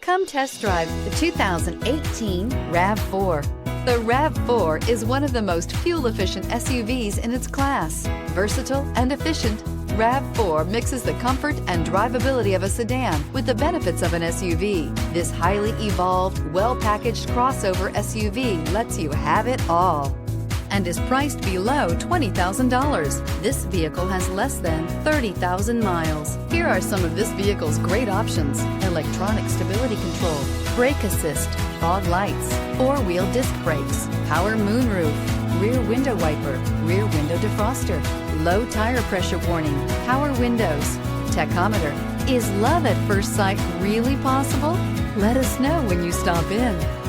Come test drive the 2018 RAV4. The RAV4 is one of the most fuel-efficient SUVs in its class. Versatile and efficient, RAV4 mixes the comfort and drivability of a sedan with the benefits of an SUV. This highly evolved, well-packaged crossover SUV lets you have it all and is priced below $20,000. This vehicle has less than 30,000 miles. Here are some of this vehicle's great options: electronic stability control, brake assist, fog lights, four-wheel disc brakes, power moonroof, rear window wiper, rear window defroster, low tire pressure warning, power windows, tachometer. Is love at first sight really possible? Let us know when you stop in.